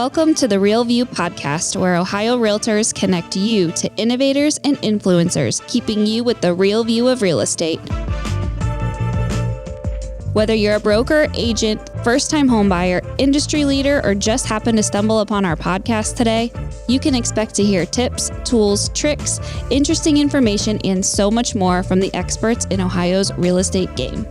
Welcome to the Real View podcast, where Ohio Realtors connect you to innovators and influencers, keeping you with the real view of real estate. Whether you're a broker, agent, first-time homebuyer, industry leader, or just happen to stumble upon our podcast today, you can expect to hear tips, tools, tricks, interesting information, and so much more from the experts in Ohio's real estate game.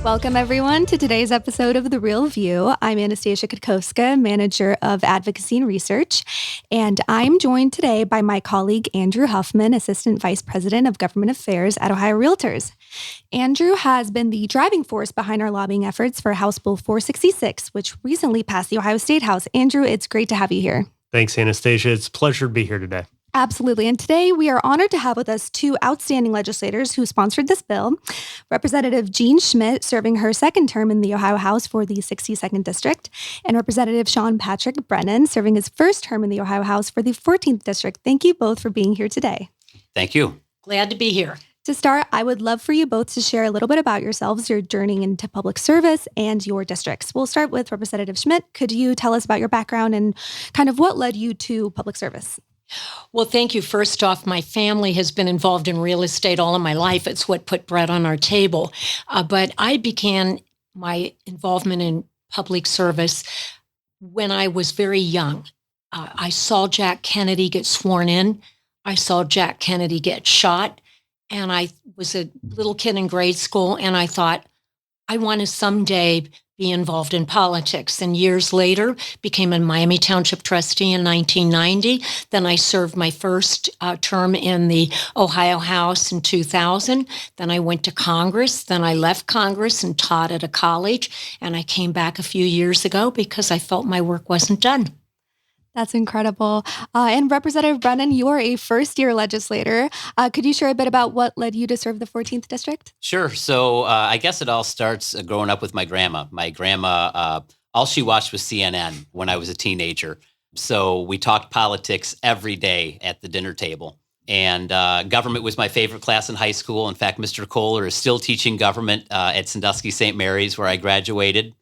Welcome, everyone, to today's episode of The Real View. I'm Anastasia Kotkowska, Manager of Advocacy and Research, and I'm joined today by my colleague, Andrew Huffman, Assistant Vice President of Government Affairs at Ohio Realtors. Andrew has been the driving force behind our lobbying efforts for House Bill 466, which recently passed the Ohio State House. Andrew, it's great to have you here. Thanks, Anastasia. It's a pleasure to be here today. Absolutely. And today we are honored to have with us two outstanding legislators who sponsored this bill. Representative Jean Schmidt, serving her second term in the Ohio House for the 62nd District, and Representative Sean Patrick Brennan, serving his first term in the Ohio House for the 14th District. Thank you both for being here today. Thank you. Glad to be here. To start, I would love for you both to share a little bit about yourselves, your journey into public service, and your districts. We'll start with Representative Schmidt. Could you tell us about your background and kind of what led you to public service? Well, thank you. First off, my family has been involved in real estate all of my life. It's what put bread on our table. But I began my involvement in public service when I was very young. I saw Jack Kennedy get sworn in. I saw Jack Kennedy get shot. And I was a little kid in grade school, and I thought, I want to someday be involved in politics. And years later, became a Miami Township trustee in 1990. Then I served my first term in the Ohio House in 2000. Then I went to Congress. Then I left Congress and taught at a college. And I came back a few years ago because I felt my work wasn't done. That's incredible. And Representative Brennan, you are a first-year legislator. Could you share a bit about what led you to serve the 14th District? Sure. So I guess it all starts growing up with my grandma. My grandma, all she watched was CNN when I was a teenager. So we talked politics every day at the dinner table. And government was my favorite class in high school. In fact, Mr. Kohler is still teaching government at Sandusky St. Mary's, where I graduated.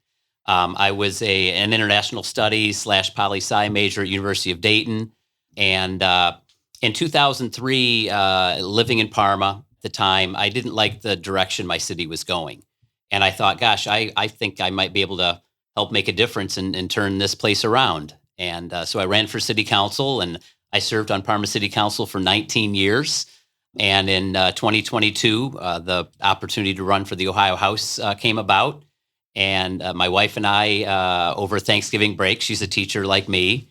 I was an international studies / poli-sci major at University of Dayton. And in 2003, living in Parma at the time, I didn't like the direction my city was going. And I thought, gosh, I think I might be able to help make a difference and turn this place around. And so I ran for city council, and I served on Parma City Council for 19 years. And in 2022, the opportunity to run for the Ohio House came about. And my wife and I, over Thanksgiving break, she's a teacher like me,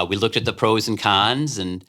we looked at the pros and cons, and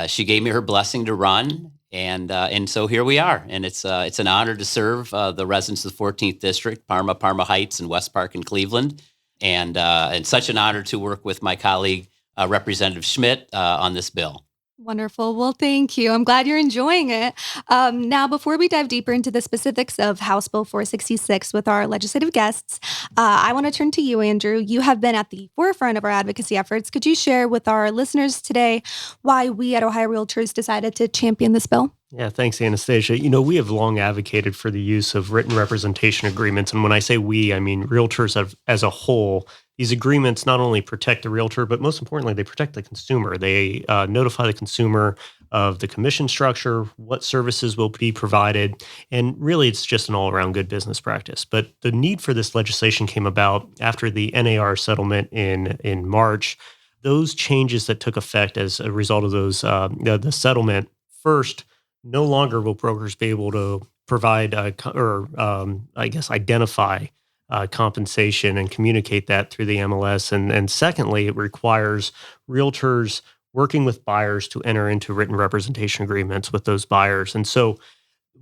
she gave me her blessing to run. And so here we are. And it's an honor to serve the residents of the 14th District, Parma Heights, and West Park and Cleveland. And such an honor to work with my colleague, Representative Schmidt, on this bill. Wonderful. Well, thank you. I'm glad you're enjoying it. Now, before we dive deeper into the specifics of House Bill 466 with our legislative guests, I want to turn to you, Andrew. You have been at the forefront of our advocacy efforts. Could you share with our listeners today why we at Ohio Realtors decided to champion this bill? Yeah, thanks, Anastasia. You know, we have long advocated for the use of written representation agreements. And when I say we, I mean realtors as a whole. These agreements not only protect the realtor, but most importantly, they protect the consumer. They notify the consumer of the commission structure, what services will be provided, and really it's just an all-around good business practice. But the need for this legislation came about after the NAR settlement in March. Those changes that took effect as a result of those the settlement, first, no longer will brokers be able to provide identify compensation and communicate that through the MLS. And secondly, it requires realtors working with buyers to enter into written representation agreements with those buyers. And so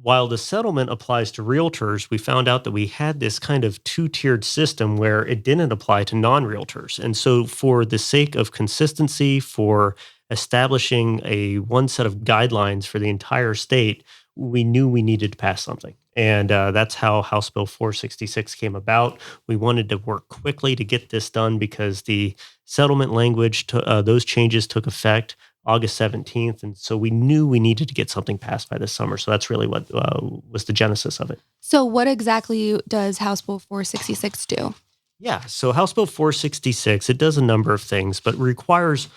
while the settlement applies to realtors, we found out that we had this kind of two-tiered system where it didn't apply to non-realtors. And so for the sake of consistency, for establishing one set of guidelines for the entire state, we knew we needed to pass something. And that's how House Bill 466 came about. We wanted to work quickly to get this done because the settlement language, those changes took effect August 17th. And so we knew we needed to get something passed by this summer. So that's really what was the genesis of it. So what exactly does House Bill 466 do? Yeah, so House Bill 466, it does a number of things, but requires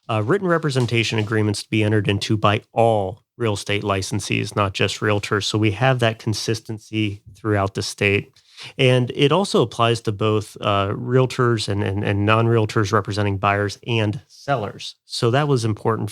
written representation agreements to be entered into by all real estate licensees, not just realtors. So we have that consistency throughout the state. And it also applies to both realtors and non-realtors representing buyers and sellers. So that was important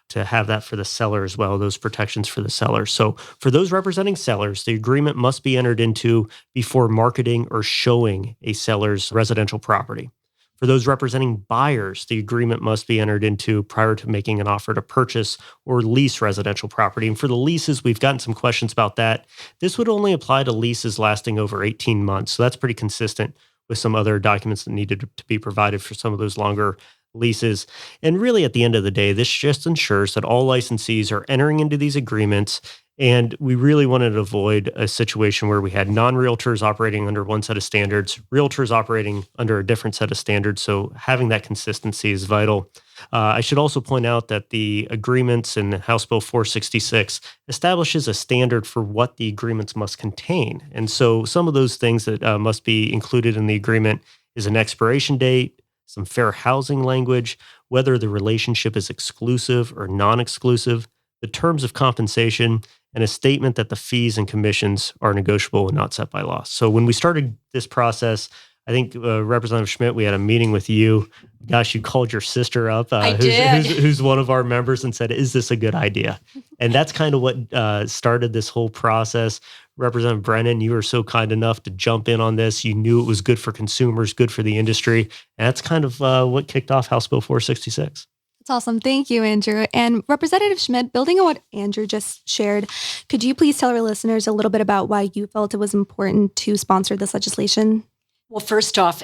to have that for the seller as well, those protections for the seller. So for those representing sellers, the agreement must be entered into before marketing or showing a seller's residential property. For those representing buyers, the agreement must be entered into prior to making an offer to purchase or lease residential property. And for the leases, we've gotten some questions about that. This would only apply to leases lasting over 18 months. So that's pretty consistent with some other documents that needed to be provided for some of those longer leases. And really, at the end of the day, this just ensures that all licensees are entering into these agreements. And we really wanted to avoid a situation where we had non-realtors operating under one set of standards, realtors operating under a different set of standards. So having that consistency is vital. I should also point out that the agreements in House Bill 466 establishes a standard for what the agreements must contain. And so some of those things that must be included in the agreement is an expiration date, some fair housing language, whether the relationship is exclusive or non-exclusive, the terms of compensation, and a statement that the fees and commissions are negotiable and not set by law. So when we started this process, I think Representative Schmidt, we had a meeting with you. Gosh, you called your sister up, I did. who's one of our members, and said, "Is this a good idea?" And that's kind of what started this whole process. Representative Brennan, you were so kind enough to jump in on this. You knew it was good for consumers, good for the industry. And that's kind of what kicked off House Bill 466. That's awesome. Thank you, Andrew. And Representative Schmidt, building on what Andrew just shared, could you please tell our listeners a little bit about why you felt it was important to sponsor this legislation? Well, first off,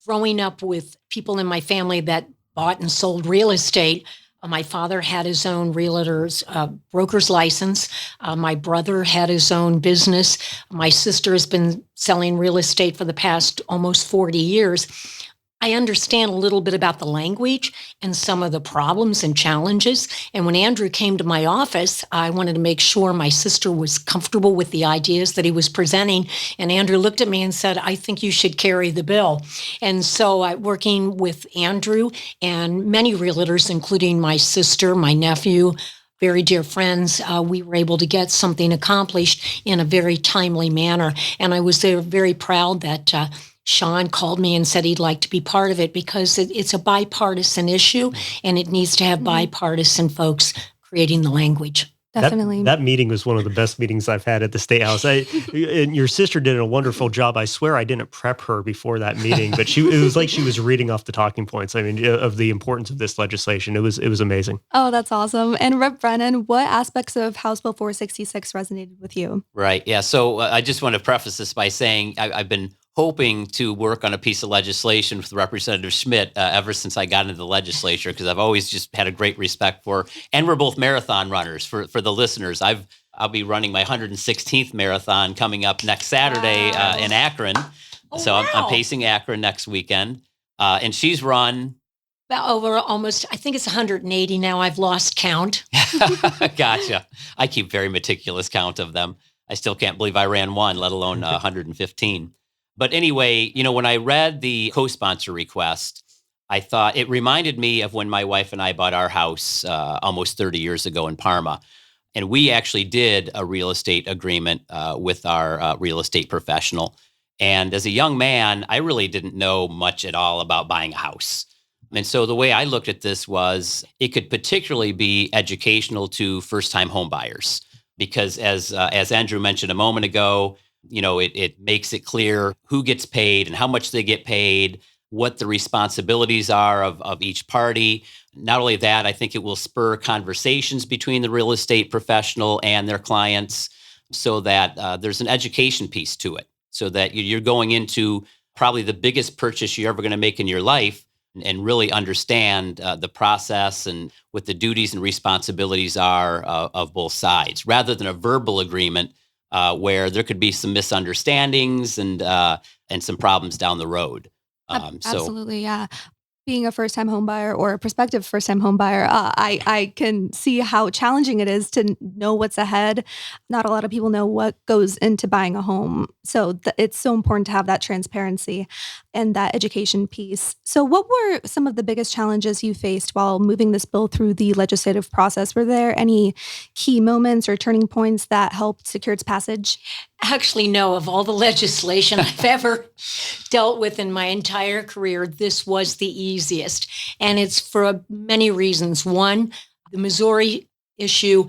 growing up with people in my family that bought and sold real estate, my father had his own realtor's broker's license. My brother had his own business. My sister has been selling real estate for the past almost 40 years. I understand a little bit about the language and some of the problems and challenges. And when Andrew came to my office, I wanted to make sure my sister was comfortable with the ideas that he was presenting. And Andrew looked at me and said, "I think you should carry the bill." And so working with Andrew and many realtors, including my sister, my nephew, very dear friends, we were able to get something accomplished in a very timely manner. And I was very proud that Sean called me and said he'd like to be part of it because it's a bipartisan issue and it needs to have bipartisan folks creating the language. Definitely. That meeting was one of the best meetings I've had at the State House. And your sister did a wonderful job. I swear I didn't prep her before that meeting, but it was like she was reading off the talking points. I mean, of the importance of this legislation. It was amazing. Oh, that's awesome. And Rep. Brennan, what aspects of House Bill 466 resonated with you? Right. Yeah. So I just want to preface this by saying I've been hoping to work on a piece of legislation with Representative Schmidt ever since I got into the legislature, because I've always just had a great respect for her. And we're both marathon runners. For the listeners, I'll be running my 116th marathon coming up next Saturday in Akron. Oh, so wow. I'm pacing Akron next weekend. And she's run About over almost, I think it's 180 now. I've lost count. Gotcha. I keep very meticulous count of them. I still can't believe I ran one, let alone 115. But anyway, when I read the co-sponsor request, I thought it reminded me of when my wife and I bought our house almost 30 years ago in Parma. And we actually did a real estate agreement with our real estate professional. And as a young man, I really didn't know much at all about buying a house. And so the way I looked at this was it could particularly be educational to first-time home buyers, because as Andrew mentioned a moment ago, it makes it clear who gets paid and how much they get paid, what the responsibilities are of each party. Not only that, I think it will spur conversations between the real estate professional and their clients so that there's an education piece to it, so that you're going into probably the biggest purchase you're ever going to make in your life and really understand the process and what the duties and responsibilities are of both sides, rather than a verbal agreement where there could be some misunderstandings and some problems down the road. Absolutely, yeah. Being a first-time home buyer or a prospective first-time home buyer, I can see how challenging it is to know what's ahead. Not a lot of people know what goes into buying a home. So it's so important to have that transparency and that education piece. So what were some of the biggest challenges you faced while moving this bill through the legislative process? Were there any key moments or turning points that helped secure its passage? Actually, no. Of all the legislation I've ever dealt with in my entire career, this was the easiest. And it's for many reasons. One, the Missouri issue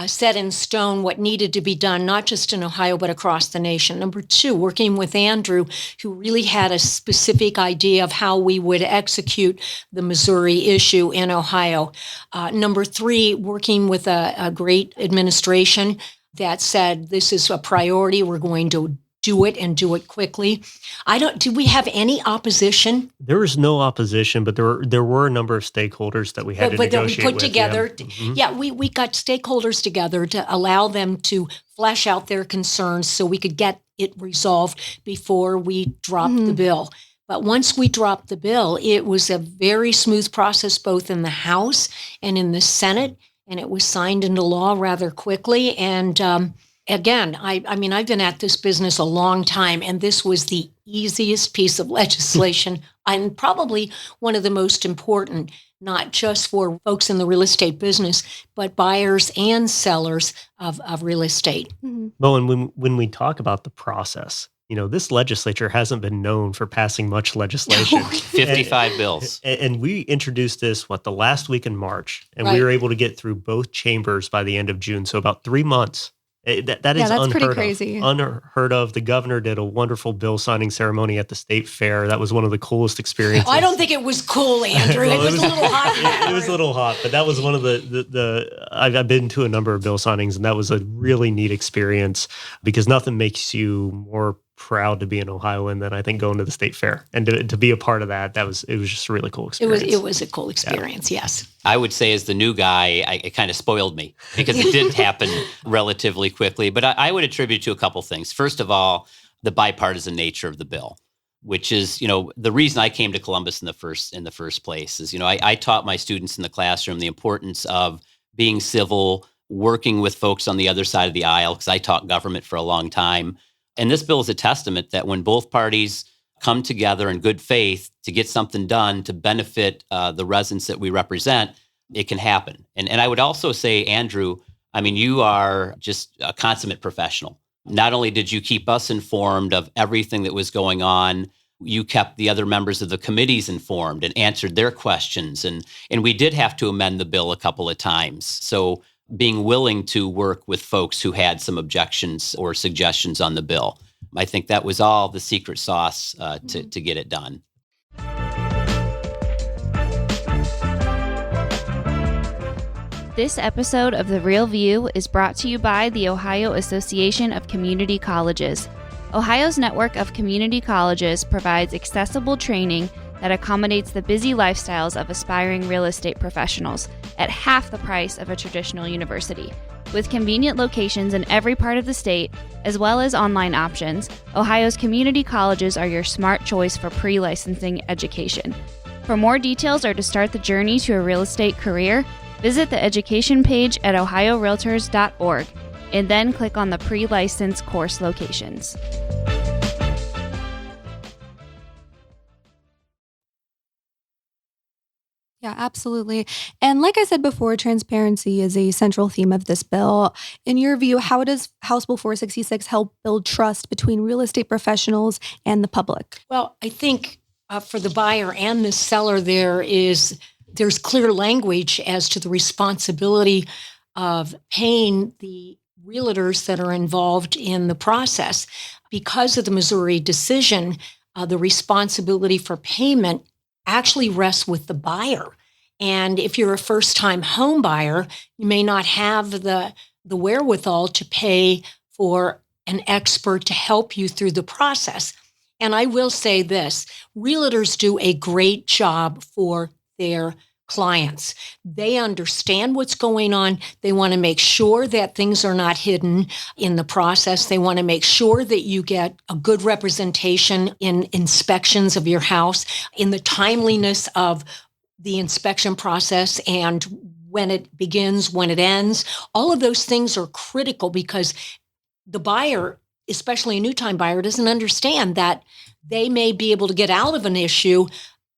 set in stone what needed to be done, not just in Ohio, but across the nation. Number two, working with Andrew, who really had a specific idea of how we would execute the Missouri issue in Ohio. Number three, working with a great administration that said, this is a priority. We're going to do it and do it quickly. Did we have any opposition? There was no opposition, but there were a number of stakeholders that we had to negotiate that we put with. together. Yeah. Mm-hmm. Yeah, we got stakeholders together to allow them to flesh out their concerns so we could get it resolved before we dropped the bill. But once we dropped the bill, it was a very smooth process, both in the House and in the Senate. And it was signed into law rather quickly. And again, I mean, I've been at this business a long time, and this was the easiest piece of legislation and probably one of the most important, not just for folks in the real estate business, but buyers and sellers of real estate. Mm-hmm. Well, and when we talk about the process, this legislature hasn't been known for passing much legislation. 55 bills. And we introduced this, the last week in March, and Right. we were able to get through both chambers by the end of June. So about 3 months. That is that's unheard pretty of. crazy. Unheard of. The governor did a wonderful bill signing ceremony at the state fair. That was one of the coolest experiences. I don't think it was cool, Andrew. Well, it was a little hot. It was a little hot, but that was one of the I've been to a number of bill signings, and that was a really neat experience because nothing makes you more proud to be an Ohioan than I think going to the state fair and to be a part of that. It was just a really cool experience. It was a cool experience. Yeah. Yes. I would say as the new guy, it kind of spoiled me because it did happen relatively quickly. But I would attribute to a couple things. First of all, the bipartisan nature of the bill, which is, the reason I came to Columbus in the first place is, I taught my students in the classroom the importance of being civil, working with folks on the other side of the aisle, because I taught government for a long time. And this bill is a testament that when both parties come together in good faith to get something done to benefit the residents that we represent, it can happen. And I would also say, Andrew, I mean, you are just a consummate professional. Not only did you keep us informed of everything that was going on, you kept the other members of the committees informed and answered their questions. And we did have to amend the bill a couple of times. So being willing to work with folks who had some objections or suggestions on the bill. I think that was all the secret sauce to get it done. This episode of The Real View is brought to you by the Ohio Association of Community Colleges. Ohio's network of community colleges provides accessible training that accommodates the busy lifestyles of aspiring real estate professionals at half the price of a traditional university. With convenient locations in every part of the state, as well as online options, Ohio's community colleges are your smart choice for pre-licensing education. For more details or to start the journey to a real estate career, visit the education page at ohiorealtors.org and then click on the pre-license course locations. Yeah, absolutely. And like I said before, transparency is a central theme of this bill. In your view, how does House Bill 466 help build trust between real estate professionals and the public? Well, I think for the buyer and the seller, there's clear language as to the responsibility of paying the realtors that are involved in the process. Because of the Missouri decision, the responsibility for payment actually rests with the buyer. And if you're a first-time home buyer, you may not have the wherewithal to pay for an expert to help you through the process. And I will say this, realtors do a great job for their clients. They understand what's going on. They want to make sure that things are not hidden in the process. They want to make sure that you get a good representation in inspections of your house, in the timeliness of the inspection process, and when it begins, when it ends. All of those things are critical because the buyer, especially a new-time buyer, doesn't understand that they may be able to get out of an issue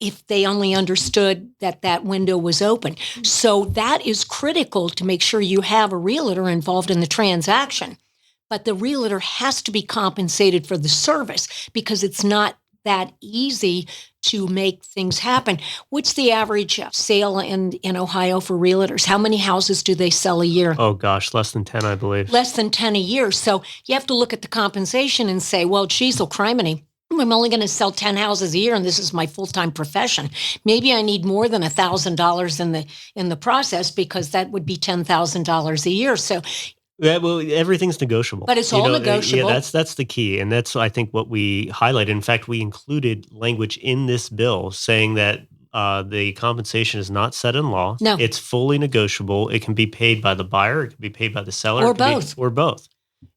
if they only understood that that window was open. So that is critical to make sure you have a realtor involved in the transaction. But the realtor has to be compensated for the service because it's not that easy to make things happen. What's the average sale in Ohio for realtors? How many houses do they sell a year? Oh gosh, less than 10, I believe. Less than 10 a year. So you have to look at the compensation and say, well, geez, criminy, I'm only going to sell 10 houses a year, and this is my full-time profession. Maybe I need more than $1,000 in the process because that would be $10,000 a year. So, yeah, well, everything's negotiable. But it's all negotiable. Yeah, that's the key, and that's I think what we highlighted. In fact, we included language in this bill saying that the compensation is not set in law. No, it's fully negotiable. It can be paid by the buyer. It can be paid by the seller, or both, or both.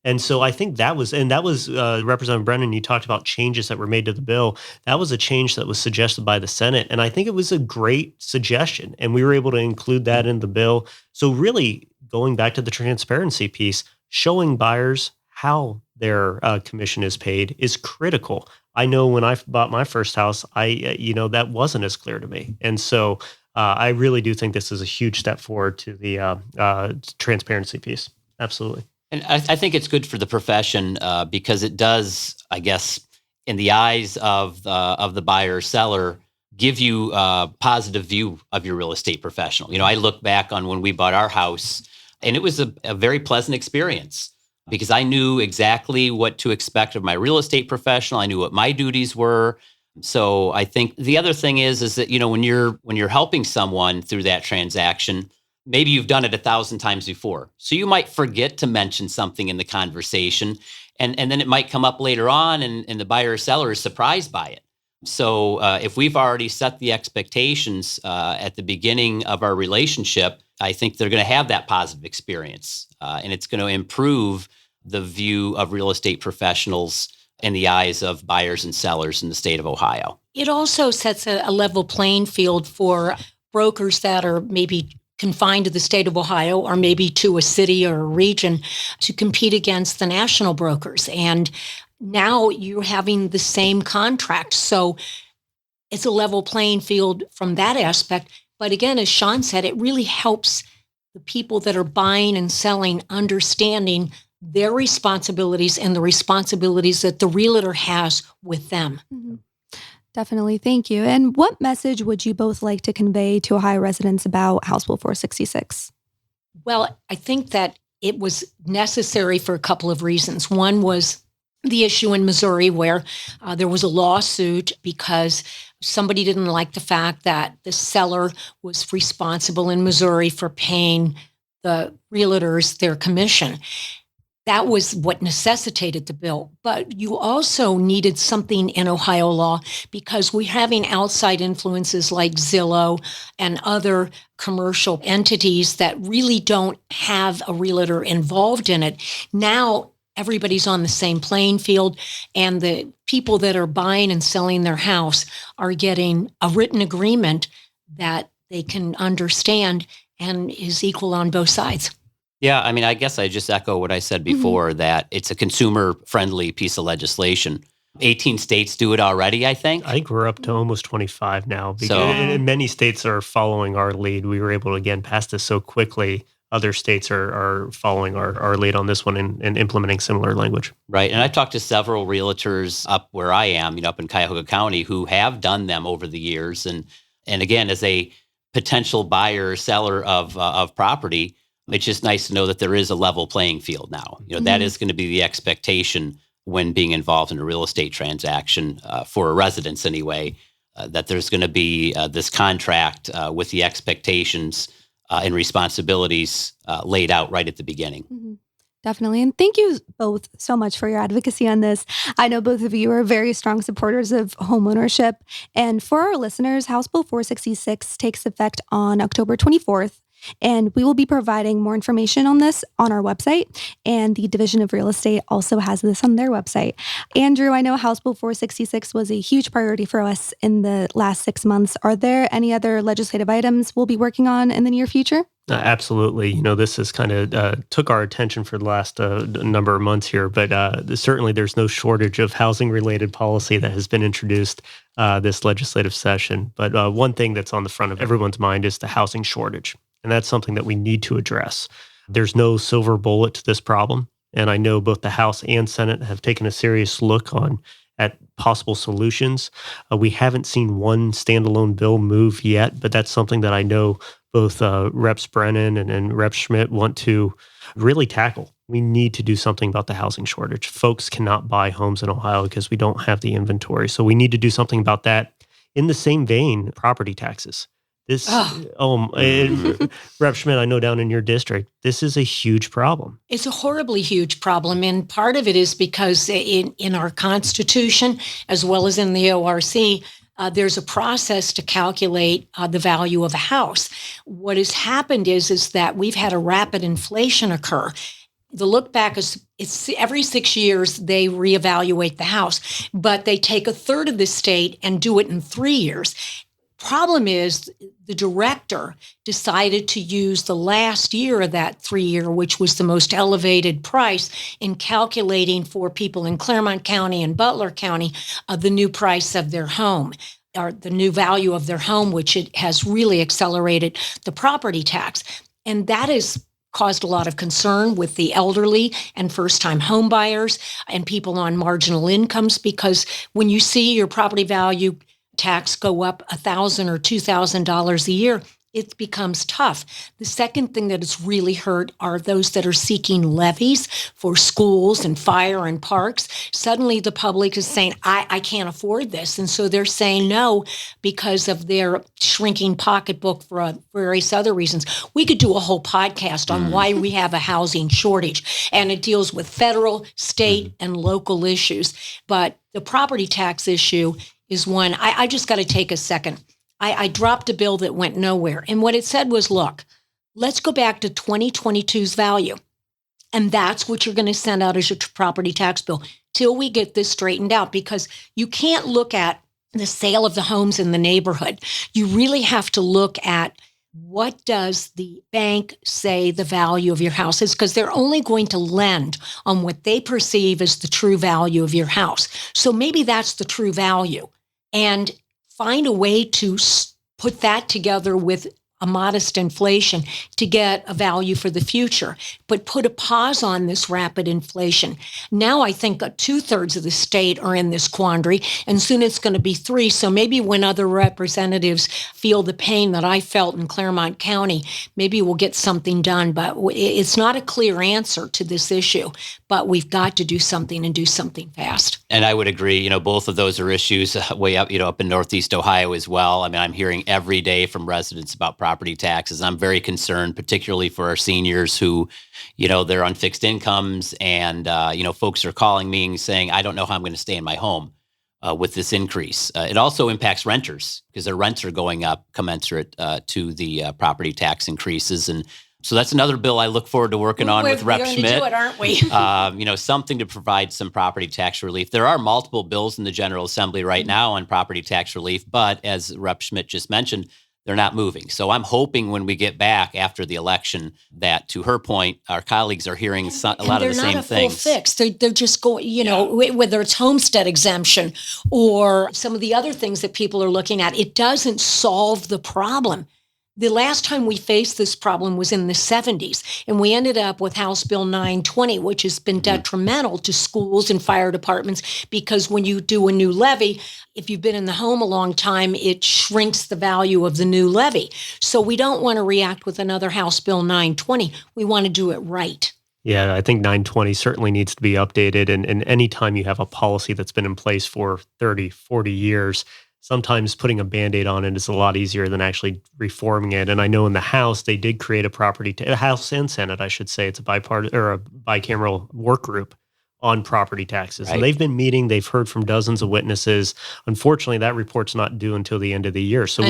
And so I think that was Representative Brennan, you talked about changes that were made to the bill. That was a change that was suggested by the Senate. And I think it was a great suggestion. And we were able to include that in the bill. So really going back to the transparency piece, showing buyers how their commission is paid is critical. I know when I bought my first house, that wasn't as clear to me. And so I really do think this is a huge step forward to the transparency piece. Absolutely. And I think it's good for the profession because it does, I guess, in the eyes of the buyer or seller, give you a positive view of your real estate professional. I look back on when we bought our house, and it was a very pleasant experience because I knew exactly what to expect of my real estate professional. I knew what my duties were. So I think the other thing is that when you're helping someone through that transaction, maybe you've done it 1,000 times before. So you might forget to mention something in the conversation, and then it might come up later on, and the buyer or seller is surprised by it. So if we've already set the expectations at the beginning of our relationship, I think they're going to have that positive experience, and it's going to improve the view of real estate professionals in the eyes of buyers and sellers in the state of Ohio. It also sets a level playing field for brokers that are maybe confined to the state of Ohio or maybe to a city or a region to compete against the national brokers. And now you're having the same contract. So it's a level playing field from that aspect. But again, as Sean said, it really helps the people that are buying and selling understanding their responsibilities and the responsibilities that the realtor has with them. Mm-hmm. Definitely. Thank you. And what message would you both like to convey to Ohio residents about House Bill 466? Well, I think that it was necessary for a couple of reasons. One was the issue in Missouri where there was a lawsuit because somebody didn't like the fact that the seller was responsible in Missouri for paying the realtors their commission. That was what necessitated the bill. But you also needed something in Ohio law because we're having outside influences like Zillow and other commercial entities that really don't have a realtor involved in it. Now, everybody's on the same playing field, and the people that are buying and selling their house are getting a written agreement that they can understand and is equal on both sides. Yeah, I mean, I guess I just echo what I said before, that it's a consumer-friendly piece of legislation. 18 states do it already, I think. I think we're up to almost 25 now. And many states are following our lead. We were able to, again, pass this so quickly. Other states are following our lead on this one and implementing similar language. Right. And I've talked to several realtors up where I am, up in Cuyahoga County, who have done them over the years. And again, as a potential buyer or seller of property, it's just nice to know that there is a level playing field now. That is going to be the expectation when being involved in a real estate transaction for a residence anyway, that there's going to be this contract with the expectations and responsibilities laid out right at the beginning. Mm-hmm. Definitely. And thank you both so much for your advocacy on this. I know both of you are very strong supporters of homeownership. And for our listeners, House Bill 466 takes effect on October 24th. And we will be providing more information on this on our website. And the Division of Real Estate also has this on their website. Andrew, I know House Bill 466 was a huge priority for us in the last 6 months. Are there any other legislative items we'll be working on in the near future? Absolutely. This has kind of took our attention for the last number of months here, but certainly there's no shortage of housing-related policy that has been introduced this legislative session. But one thing that's on the front of everyone's mind is the housing shortage, and that's something that we need to address. There's no silver bullet to this problem, and I know both the House and Senate have taken a serious look at possible solutions. We haven't seen one standalone bill move yet, but that's something that I know both Reps Brennan and Rep Schmidt want to really tackle. We need to do something about the housing shortage. Folks cannot buy homes in Ohio because we don't have the inventory. So we need to do something about that. In the same vein, property taxes. Rep Schmidt, I know down in your district, this is a huge problem. It's a horribly huge problem. And part of it is because in our Constitution, as well as in the ORC, there's a process to calculate the value of a house. What has happened is that we've had a rapid inflation occur. The look back is it's every 6 years they reevaluate the house, but they take a third of the state and do it in 3 years. Problem is the director decided to use the last year of that 3 year, which was the most elevated price, in calculating for people in Claremont County and Butler County the new price of their home, or the new value of their home, which it has really accelerated the property tax. And that has caused a lot of concern with the elderly and first-time home buyers and people on marginal incomes, because when you see your property value tax go up $1,000 or $2,000 a year, it becomes tough. The second thing that has really hurt are those that are seeking levies for schools and fire and parks. Suddenly the public is saying, I can't afford this. And so they're saying no because of their shrinking pocketbook for various other reasons. We could do a whole podcast on why we have a housing shortage, and it deals with federal, state, and local issues. But the property tax issue is one. I just got to take a second. I dropped a bill that went nowhere. And what it said was, look, let's go back to 2022's value. And that's what you're going to send out as your property tax bill till we get this straightened out, because you can't look at the sale of the homes in the neighborhood. You really have to look at what does the bank say the value of your house is, because they're only going to lend on what they perceive as the true value of your house. So maybe that's the true value. And find a way to put that together with a modest inflation to get a value for the future, but put a pause on this rapid inflation. Now I think 2/3 of the state are in this quandary, and soon it's going to be 3. So maybe when other representatives feel the pain that I felt in Claremont County, maybe we'll get something done. But it's not a clear answer to this issue, but we've got to do something and do something fast. And I would agree, both of those are issues way up, up in Northeast Ohio as well. I mean, I'm hearing every day from residents about property taxes. I'm very concerned, particularly for our seniors who, they're on fixed incomes, and, folks are calling me and saying, I don't know how I'm going to stay in my home with this increase. It also impacts renters because their rents are going up commensurate to the property tax increases. And so that's another bill I look forward to working on with Rep Schmidt. We're going to do it, aren't we? Something to provide some property tax relief. There are multiple bills in the General Assembly right now on property tax relief, but as Rep Schmidt just mentioned, they're not moving. So I'm hoping when we get back after the election that, to her point, our colleagues are hearing a lot of the same things. They're not a full fix. They're just going, whether it's homestead exemption or some of the other things that people are looking at, it doesn't solve the problem. The last time we faced this problem was in the 70s, and we ended up with House Bill 920, which has been detrimental to schools and fire departments, because when you do a new levy, if you've been in the home a long time, it shrinks the value of the new levy. So we don't want to react with another House Bill 920. We want to do it right. Yeah, I think 920 certainly needs to be updated. And anytime you have a policy that's been in place for 30, 40 years, sometimes putting a Band-Aid on it is a lot easier than actually reforming it. And I know in the House, they did create a House and Senate, I should say. It's a bicameral work group on property taxes. Right. And they've been meeting, they've heard from dozens of witnesses. Unfortunately, that report's not due until the end of the year. So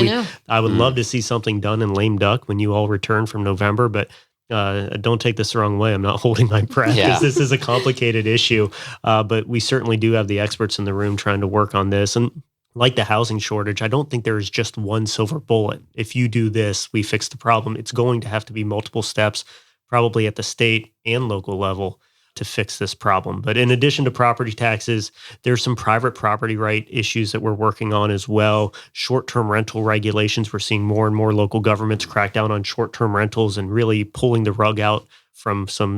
I would love to see something done in lame duck when you all return from November, but don't take this the wrong way. I'm not holding my breath because this is a complicated issue. But we certainly do have the experts in the room trying to work on this. And like the housing shortage, I don't think there is just one silver bullet. If you do this, we fix the problem. It's going to have to be multiple steps, probably at the state and local level, to fix this problem. But in addition to property taxes, there's some private property right issues that we're working on as well. Short-term rental regulations. We're seeing more and more local governments crack down on short-term rentals and really pulling the rug out from some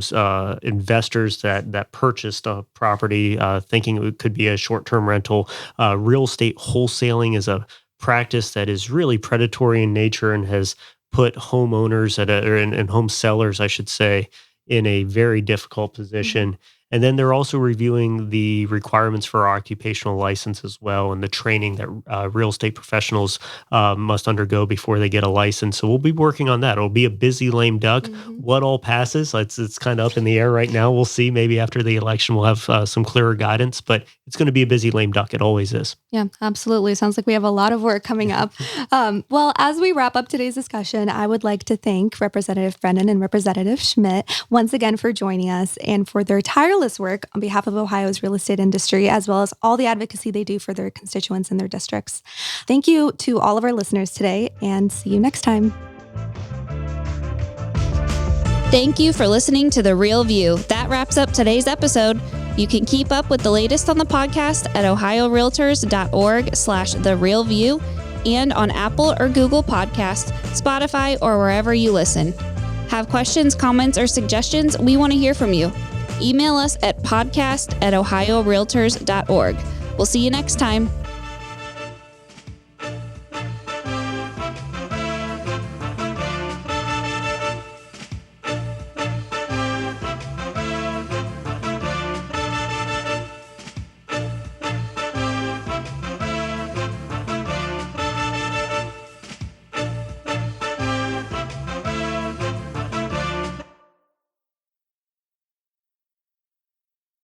investors that purchased a property thinking it could be a short-term rental. Real estate wholesaling is a practice that is really predatory in nature and has put homeowners and home sellers, I should say, in a very difficult position. And then they're also reviewing the requirements for our occupational license as well, and the training that real estate professionals must undergo before they get a license. So we'll be working on that. It'll be a busy lame duck. What all passes? It's kind of up in the air right now. We'll see. Maybe after the election, we'll have some clearer guidance, but it's going to be a busy lame duck. It always is. Yeah, absolutely. Sounds like we have a lot of work coming up. Well, as we wrap up today's discussion, I would like to thank Representative Brennan and Representative Schmidt once again for joining us and for their tireless work on behalf of Ohio's real estate industry, as well as all the advocacy they do for their constituents in their districts. Thank you to all of our listeners today, and see you next time. Thank you for listening to The Real View. That wraps up today's episode. You can keep up with the latest on the podcast at ohiorealtors.org/therealview and on Apple or Google Podcasts, Spotify, or wherever you listen. Have questions, comments, or suggestions? We want to hear from you. Email us at podcast@ohiorealtors.org. We'll see you next time.